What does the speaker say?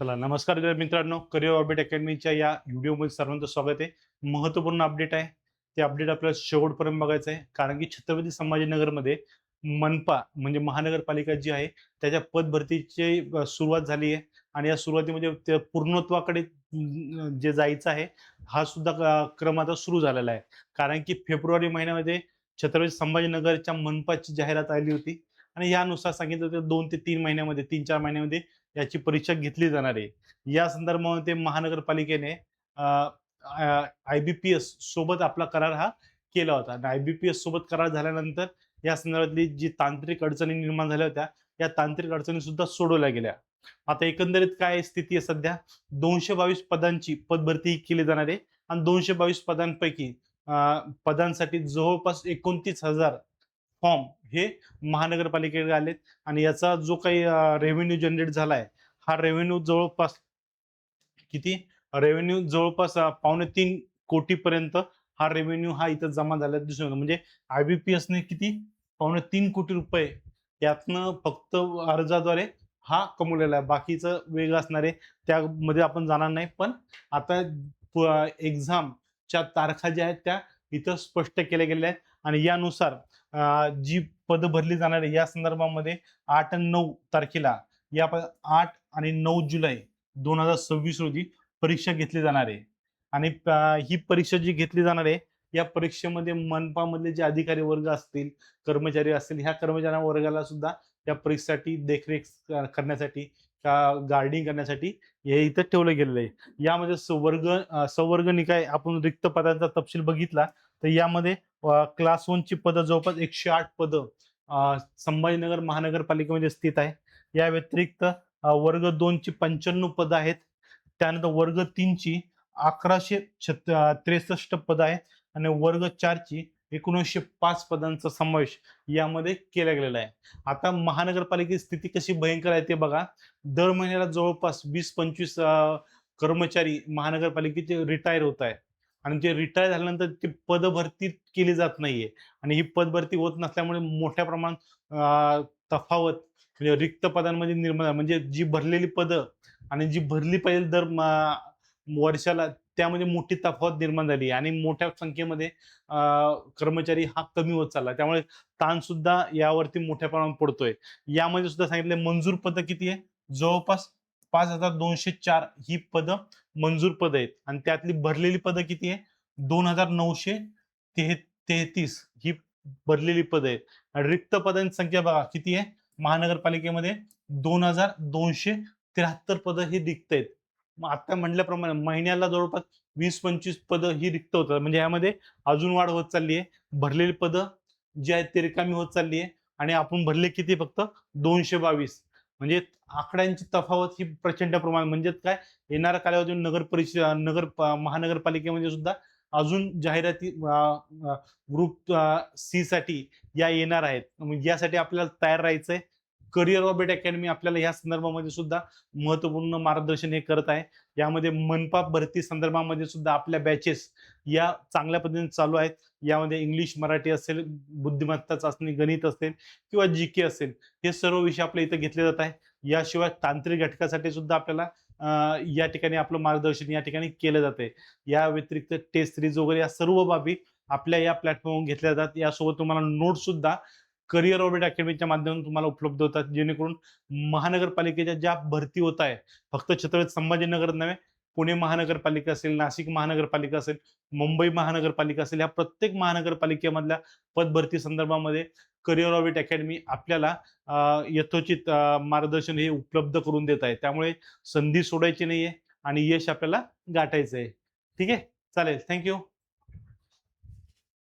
चला नमस्कार मित्रांनो, करिअर ऑर्बिट अकॅडमीच्या या व्हिडिओमध्ये सर्वांचं स्वागत आहे. महत्त्वपूर्ण अपडेट आहे. ते अपडेट आपल्याला शेवटपर्यंत बघायचं आहे, कारण की छत्रपती संभाजीनगरमध्ये मनपा म्हणजे महानगरपालिका जी आहे त्याच्या पदभरतीची सुरुवात झाली आहे आणि या सुरुवातीमध्ये ते पूर्णत्वाकडे जे जायचं आहे हा सुद्धा क्रम आता सुरू झालेला आहे. कारण की फेब्रुवारी महिन्यामध्ये छत्रपती संभाजीनगरच्या मनपाची जाहिरात आली होती आणि यानुसार सांगितलं होतं 2 ते 3 महिन्यामध्ये 3-4 महिन्यामध्ये याची परीक्षा घेतली जाणार आहे. या संदर्भामध्ये महानगरपालिकेने आय-बी-पी-एस सोबत आपला करार हा केला होता आणि आय-बी-पी-एस सोबत करार झाल्यानंतर या संदर्भातली जी तांत्रिक अडचणी निर्माण झाल्या होत्या, या तांत्रिक अडचणी सुद्धा सोडवल्या गेल्या. आता एकंदरीत काय स्थिती आहे सध्या 222 पदांची पदभरती केली जाणार आहे आणि 222 पदांपैकी पदांसाठी जवळपास 29,000 फॉर्म हे महानगरपालिकेकडे आलेत आणि याचा जो काही रेव्हेन्यू जनरेट झालाय, हा रेव्हेन्यू जवळपास किती रेव्हेन्यू जवळपास 2.25 कोटीपर्यंत हा रेव्हेन्यू हा इथं जमा झाल्याचं दिसून येतं. म्हणजे आय-बी-पी-एसने किती 2.25 कोटी रुपये यातनं फक्त अर्जाद्वारे हा कमवलेला आहे. बाकीचं वेगळं असणार आहे, त्यामध्ये आपण जाणार नाही. पण आता एक्झामच्या तारखा ज्या आहेत त्या इथं स्पष्ट केल्या गेल्या आहेत आणि यानुसार जी पदं भरली जाणार आहे या संदर्भामध्ये 8 आणि 9 तारखेला 8 आणि 9 जुलै 2026 रोजी परीक्षा घेतली जाणार आहे आणि ही परीक्षा जी घेतली जाणार आहे या परीक्षेमध्ये मनपामधले जे अधिकारी वर्ग असतील, कर्मचारी असतील, ह्या कर्मचारी वर्गाला सुद्धा या परीक्षेसाठी देखरेख करण्यासाठी गार्डिंग करण्यासाठी हे इथं ठेवलं गेलेलं आहे. यामध्ये संवर्ग निकाय आपण रिक्त पदांचा तपशील बघितला तर यामध्ये क्लास 1 ची पदं जवळपास 108 पदं संभाजीनगर महानगरपालिकेमध्ये स्थित आहे. या व्यतिरिक्त वर्ग 2 ची 95 पदं आहेत. त्यानंतर वर्ग 3 ची 1163 पदं आहेत आणि वर्ग 4 ची 1905 पदांचा समावेश यामध्ये केला गेलेला आहे. आता महानगरपालिकेची स्थिती कशी भयंकर आहे ते बघा. दर महिन्याला जवळपास 20-25 कर्मचारी महानगरपालिकेचे रिटायर होत आहेत आणि जे रिटायर झाल्यानंतर ती पदभरती केली जात नाहीये आणि ही पदभरती होत नसल्यामुळे मोठ्या प्रमाणात तफावत म्हणजे रिक्त पदांमध्ये निर्माण म्हणजे जी भरलेली पदं आणि जी भरली पाहिजे दर वर्षाला त्यामध्ये मोठी तफावत निर्माण झाली आणि मोठ्या संख्येमध्ये कर्मचारी हा कमी होत चालला. त्यामुळे ताण सुद्धा यावरती मोठ्या प्रमाणात पडतोय. यामध्ये सुद्धा सांगितलंय मंजूर पदं किती आहे? जवळपास 5,204 ही पदं मंजूर पदं आहेत आणि त्यातली भरलेली पदं किती आहे? 2,933 ही भरलेली पदं आहेत आणि रिक्त पदांची संख्या बघा किती आहे? महानगरपालिकेमध्ये 2,273 पदं ही रिक्त आहेत. मग आता म्हटल्याप्रमाणे महिन्याला जवळपास 20-25 पदं ही रिक्त होतात. म्हणजे यामध्ये अजून वाढ होत चालली आहे. भरलेली पदं जी आहेत ती रिकामी होत चालली आहे आणि आपण भरले किती फक्त 222. म्हणजे आकड्यांची तफावत ही प्रचंड प्रमाणात म्हणजे काय येणाऱ्या कालावधीत महानगरपालिकेमध्ये सुद्धा अजून जाहिराती ग्रुप सी साठी या येणार आहेत. यासाठी आपल्याला तयार राहायचंय. करिअर ऑर्बिट अकॅडमी आपल्याला या संदर्भामध्ये सुद्धा महत्त्वपूर्ण मार्गदर्शन हे करत आहे. यामध्ये मनपा भरती संदर्भामध्ये सुद्धा आपल्या बॅचेस या चांगल्या पद्धतीने चालू आहेत. यामध्ये इंग्लिश, मराठी असेल, बुद्धिमत्ता चाचणी, गणित असेल किंवा जी-के असेल, हे सर्व विषय आपल्या इथे घेतले जात आहे. याशिवाय तांत्रिक घटकासाठी सुद्धा आपल्याला या ठिकाणी आपलं मार्गदर्शन या ठिकाणी केलं जातंय. या व्यतिरिक्त टेस्ट सिरीज वगैरे या सर्व बाबी आपल्या या प्लॅटफॉर्मवर घेतल्या जातात. यासोबत तुम्हाला नोट्स सुद्धा करिअर ऑर्बिट अकॅडमीच्या माध्यमातून तुम्हाला उपलब्ध होतात, जेणेकरून महानगरपालिकेच्या ज्या भरती होत आहे, फक्त छत्रपती संभाजीनगर नव्हे, पुणे महानगरपालिका असेल, नाशिक महानगरपालिका असेल, मुंबई महानगरपालिका असेल, या प्रत्येक महानगरपालिकेमधल्या पदभरती संदर्भामध्ये करिअर ऑर्बिट अकॅडमी आपल्याला यथोचित मार्गदर्शन हे उपलब्ध करून देत आहे. त्यामुळे संधी सोडायची नाहीये आणि यश आपल्याला गाठायचं आहे. ठीक आहे? चालेल. थँक